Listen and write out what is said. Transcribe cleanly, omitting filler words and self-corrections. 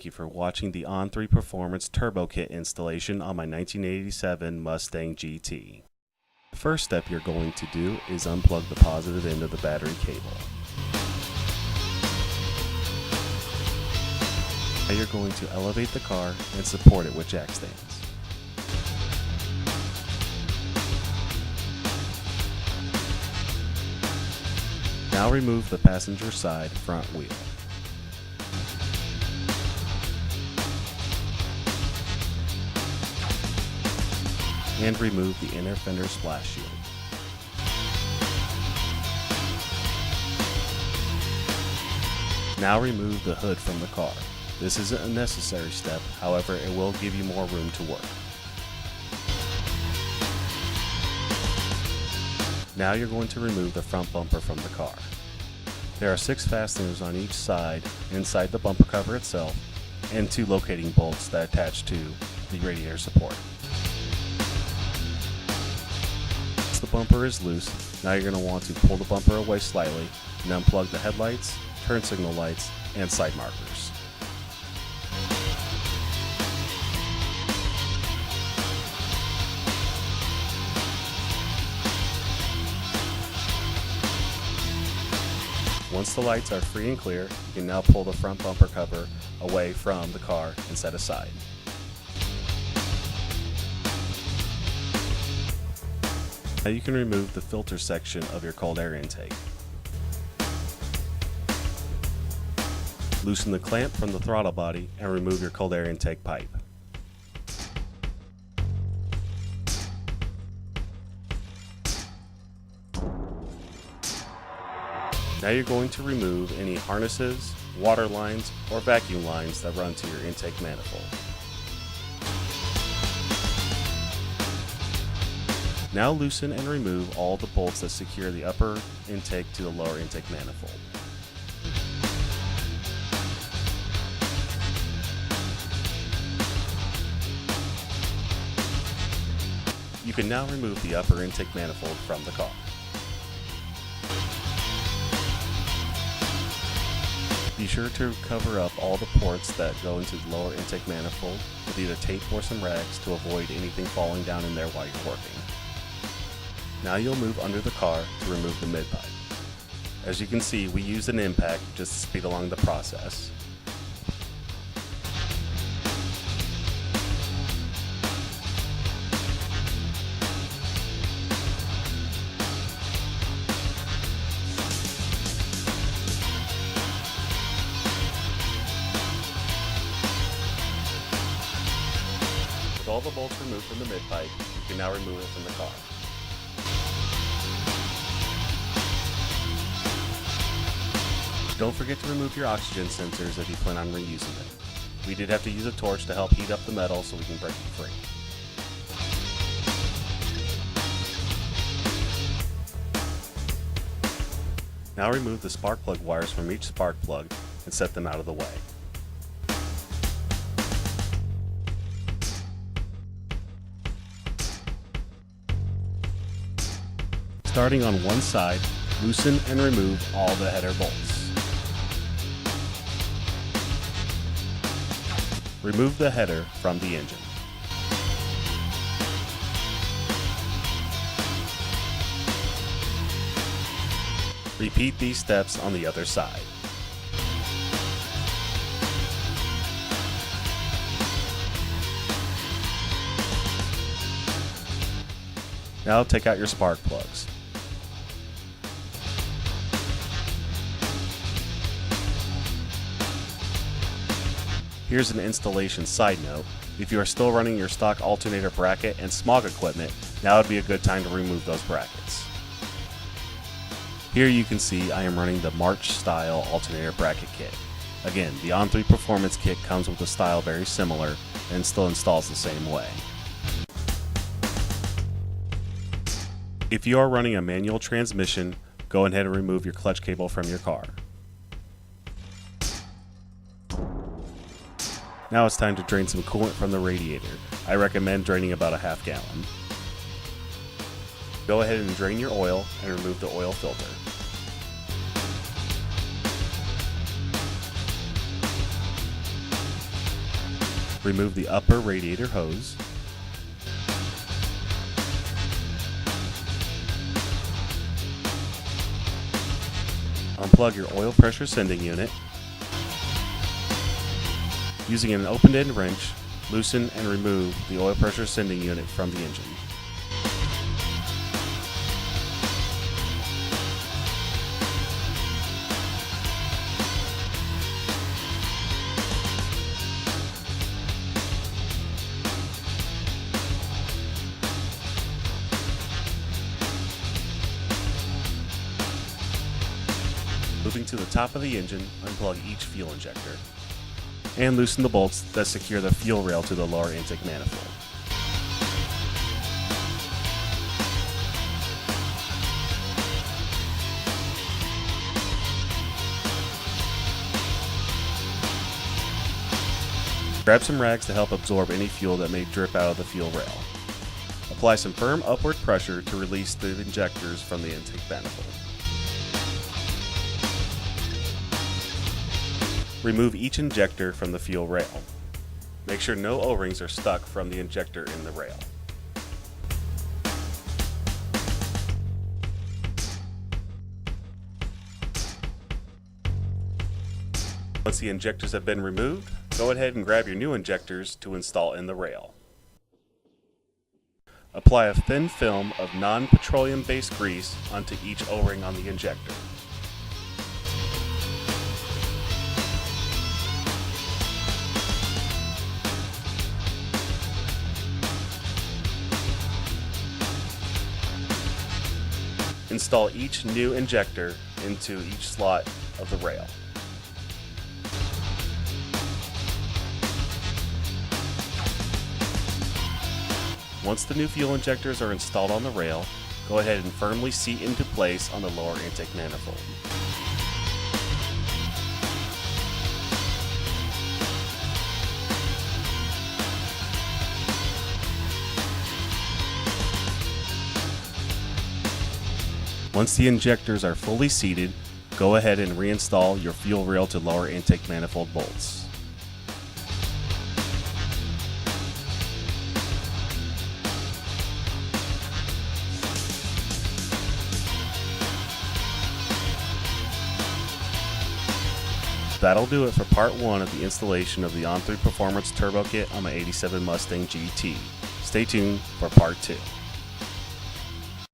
Thank you for watching the On3 Performance Turbo Kit installation on my 1987 Mustang GT. The first step you're going to do is unplug the positive end of the battery cable. Now you're going to elevate the car and support it with jack stands. Now remove the passenger side front wheel. And remove the inner fender splash shield. Now remove the hood from the car. This isn't a necessary step, however it will give you more room to work. Now you're going to remove the front bumper from the car. There are 6 fasteners on each side inside the bumper cover itself and 2 locating bolts that attach to the radiator support. Once the bumper is loose, now you're going to want to pull the bumper away slightly and unplug the headlights, turn signal lights, and side markers. Once the lights are free and clear, you can now pull the front bumper cover away from the car and set aside. Now you can remove the filter section of your cold air intake. Loosen the clamp from the throttle body and remove your cold air intake pipe. Now you're going to remove any harnesses, water lines, or vacuum lines that run to your intake manifold. Now loosen and remove all the bolts that secure the upper intake to the lower intake manifold. You can now remove the upper intake manifold from the car. Be sure to cover up all the ports that go into the lower intake manifold with either tape or some rags to avoid anything falling down in there while you're working. Now you'll move under the car to remove the mid-pipe. As you can see, we use an impact just to speed along the process. With all the bolts removed from the mid-pipe, you can now remove it from the car. Don't forget to remove your oxygen sensors if you plan on reusing them. We did have to use a torch to help heat up the metal so we can break it free. Now remove the spark plug wires from each spark plug and set them out of the way. Starting on one side, loosen and remove all the header bolts. Remove the header from the engine. Repeat these steps on the other side. Now take out your spark plugs. Here's an installation side note. If you are still running your stock alternator bracket and smog equipment, now would be a good time to remove those brackets. Here you can see I am running the March style alternator bracket kit. Again, the On3 Performance kit comes with a style very similar and still installs the same way. If you are running a manual transmission, go ahead and remove your clutch cable from your car. Now it's time to drain some coolant from the radiator. I recommend draining about a half gallon. Go ahead and drain your oil and remove the oil filter. Remove the upper radiator hose. Unplug your oil pressure sending unit. Using an open-end wrench, loosen and remove the oil pressure sending unit from the engine. Moving to the top of the engine, unplug each fuel injector and loosen the bolts that secure the fuel rail to the lower intake manifold. Grab some rags to help absorb any fuel that may drip out of the fuel rail. Apply some firm upward pressure to release the injectors from the intake manifold. Remove each injector from the fuel rail. Make sure no O-rings are stuck from the injector in the rail. Once the injectors have been removed, go ahead and grab your new injectors to install in the rail. Apply a thin film of non-petroleum based grease onto each O-ring on the injector. Install each new injector into each slot of the rail. Once the new fuel injectors are installed on the rail, go ahead and firmly seat into place on the lower intake manifold. Once the injectors are fully seated, go ahead and reinstall your fuel rail to lower intake manifold bolts. That'll do it for part 1 of the installation of the On3 Performance Turbo Kit on my '87 Mustang GT. Stay tuned for part 2.